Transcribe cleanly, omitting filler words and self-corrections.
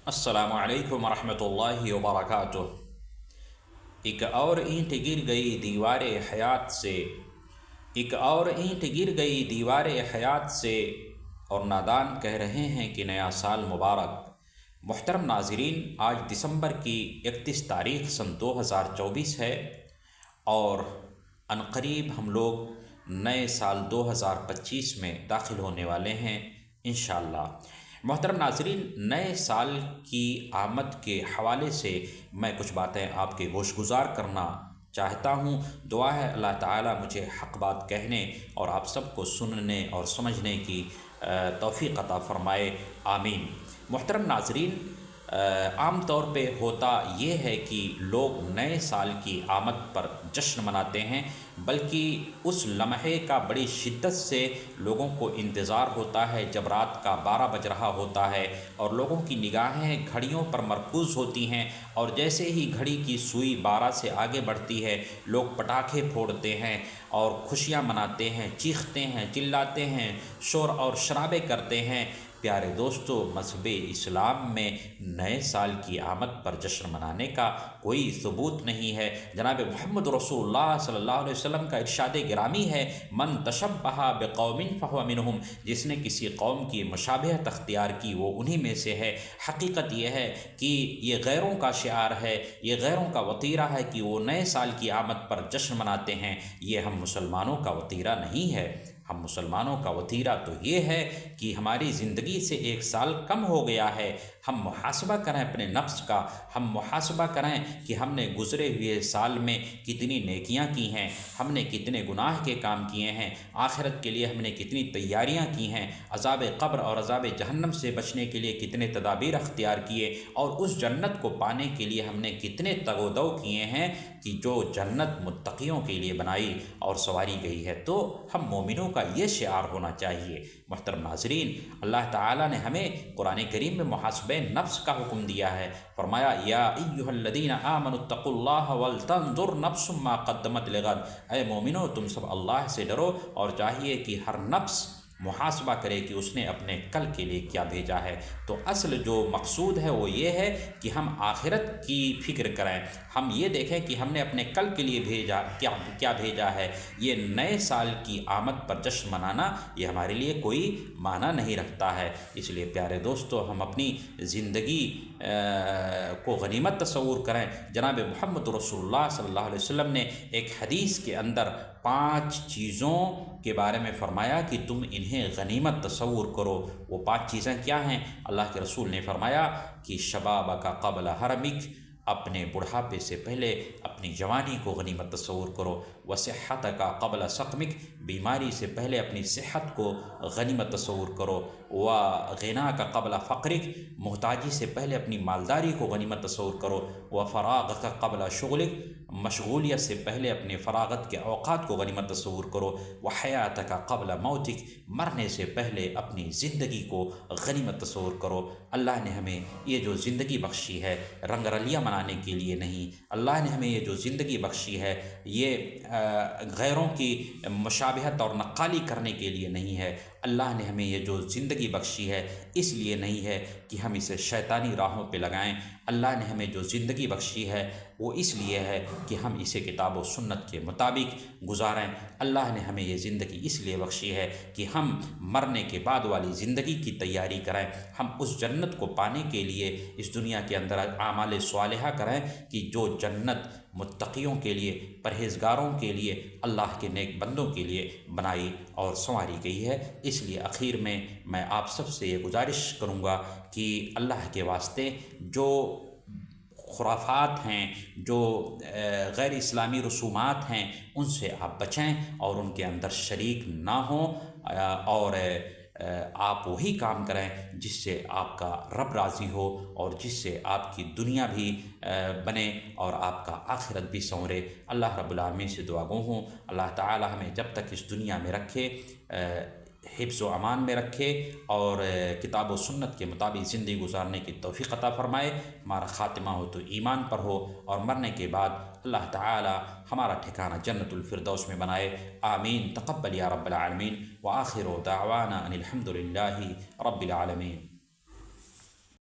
السلام علیکم ورحمۃ اللہ وبرکاتہ۔ ایک اور اینٹ گر گئی دیوار حیات سے، ایک اور اینٹ گر گئی دیوار حیات سے، اور نادان کہہ رہے ہیں کہ نیا سال مبارک۔ محترم ناظرین، آج دسمبر کی 31 تاریخ سن 2024 ہے، اور عنقریب ہم لوگ نئے سال 2025 میں داخل ہونے والے ہیں انشاءاللہ۔ محترم ناظرین، نئے سال کی آمد کے حوالے سے میں کچھ باتیں آپ کے گوش گزار کرنا چاہتا ہوں۔ دعا ہے اللہ تعالیٰ مجھے حق بات کہنے اور آپ سب کو سننے اور سمجھنے کی توفیق عطا فرمائے، آمین۔ محترم ناظرین، عام طور پہ ہوتا یہ ہے کہ لوگ نئے سال کی آمد پر جشن مناتے ہیں، بلکہ اس لمحے کا بڑی شدت سے لوگوں کو انتظار ہوتا ہے جب رات کا 12 بج رہا ہوتا ہے اور لوگوں کی نگاہیں گھڑیوں پر مرکوز ہوتی ہیں، اور جیسے ہی گھڑی کی سوئی 12 سے آگے بڑھتی ہے، لوگ پٹاخے پھوڑتے ہیں اور خوشیاں مناتے ہیں، چیختے ہیں، چلاتے ہیں، شور اور شرابے کرتے ہیں۔ پیارے دوستو، مذہب اسلام میں نئے سال کی آمد پر جشن منانے کا کوئی ثبوت نہیں ہے۔ جناب محمد رسول اللہ صلی اللہ علیہ وسلم کا ارشاد گرامی ہے، من تشبہ بقوم فہو منہم، جس نے کسی قوم کی مشابہت اختیار کی وہ انہی میں سے ہے۔ حقیقت یہ ہے کہ یہ غیروں کا شعار ہے، یہ غیروں کا وطیرہ ہے کہ وہ نئے سال کی آمد پر جشن مناتے ہیں۔ یہ ہم مسلمانوں کا وطیرہ نہیں ہے۔ ہم مسلمانوں کا وطیرہ تو یہ ہے کہ ہماری زندگی سے ایک سال کم ہو گیا ہے۔ ہم محاسبہ کریں اپنے نفس کا، ہم محاسبہ کریں کہ ہم نے گزرے ہوئے سال میں کتنی نیکیاں کی ہیں، ہم نے کتنے گناہ کے کام کیے ہیں، آخرت کے لیے ہم نے کتنی تیاریاں کی ہیں، عذاب قبر اور عذاب جہنم سے بچنے کے لیے کتنے تدابیر اختیار کیے، اور اس جنت کو پانے کے لیے ہم نے کتنے تگ و دو کیے ہیں کہ جو جنت متقیوں کے لیے بنائی اور سواری گئی ہے۔ تو ہم مومنوں کا یہ شعار ہونا چاہیے۔ محترم ناظرین، اللہ تعالیٰ نے ہمیں قرآن کریم میں محاسبہ نفس کا حکم دیا ہے۔ فرمایا، یا ایھا الذین آمنوا اتقوا اللہ ولتنظر نفس ما قدمت لغد، اے مومنو تم سب اللہ سے ڈرو، اور چاہیے کہ ہر نفس محاسبہ کرے کہ اس نے اپنے کل کے لیے کیا بھیجا ہے۔ تو اصل جو مقصود ہے وہ یہ ہے کہ ہم آخرت کی فکر کریں، ہم یہ دیکھیں کہ ہم نے اپنے کل کے لیے کیا بھیجا ہے۔ یہ نئے سال کی آمد پر جشن منانا یہ ہمارے لیے کوئی معنی نہیں رکھتا ہے۔ اس لیے پیارے دوستو، ہم اپنی زندگی کو غنیمت تصور کریں۔ جناب محمد رسول اللہ صلی اللہ علیہ وسلم نے ایک حدیث کے اندر 5 چیزوں کے بارے میں فرمایا کہ تم انہیں غنیمت تصور کرو۔ وہ 5 چیزیں کیا ہیں؟ اللہ کے رسول نے فرمایا کہ شبابک قبل حرمک، اپنے بڑھاپے سے پہلے اپنی جوانی کو غنیمت تصور کرو، وصحتک قبل سقمک، بیماری سے پہلے اپنی صحت کو غنیمت تصور کرو، وغناک قبل فقرک، محتاجی سے پہلے اپنی مالداری کو غنیمت تصور کرو، وفراغک قبل شغلک، مشغولیت سے پہلے اپنے فراغت کے اوقات کو غنیمت تصور کرو، وحیاتک قبل موتک، مرنے سے پہلے اپنی زندگی کو غنیمت تصور کرو۔ اللہ نے ہمیں یہ جو زندگی بخشی ہے رنگ رلیاں منانے کے لیے نہیں، اللہ نے ہمیں یہ جو زندگی بخشی ہے یہ غیروں کی مشابہت اور نقالی کرنے کے لیے نہیں ہے۔ اللہ نے ہمیں یہ جو زندگی بخشی ہے اس لیے نہیں ہے کہ ہم اسے شیطانی راہوں پہ لگائیں۔ اللہ نے ہمیں جو زندگی بخشی ہے وہ اس لیے ہے کہ ہم اسے کتاب و سنت کے مطابق گزاریں۔ اللہ نے ہمیں یہ زندگی اس لیے بخشی ہے کہ ہم مرنے کے بعد والی زندگی کی تیاری کریں، ہم اس جنت کو پانے کے لیے اس دنیا کے اندر اعمال صالحہ کریں کہ جو جنت متقیوں کے لیے، پرہیزگاروں کے لیے، اللہ کے نیک بندوں کے لیے بنائی اور سنواری گئی ہے۔ اس لیے اخیر میں آپ سب سے یہ گزارش کروں گا کہ اللہ کے واسطے جو خرافات ہیں، جو غیر اسلامی رسومات ہیں، ان سے آپ بچیں اور ان کے اندر شریک نہ ہوں، اور آپ وہی کام کریں جس سے آپ کا رب راضی ہو اور جس سے آپ کی دنیا بھی بنے اور آپ کا آخرت بھی سنورے۔ اللہ رب العالمین سے دعا گو ہوں اللہ تعالی ہمیں جب تک اس دنیا میں رکھے حفظ و امان میں رکھے اور کتاب و سنت کے مطابق زندگی گزارنے کی توفیق عطا فرمائے، ہمارا خاتمہ ہو تو ایمان پر ہو، اور مرنے کے بعد اللہ تعالی ہمارا ٹھکانہ جنت الفردوس میں بنائے، آمین۔ تقبل یا رب العالمین، وآخر دعوانا ان الحمد للہ رب العالمین۔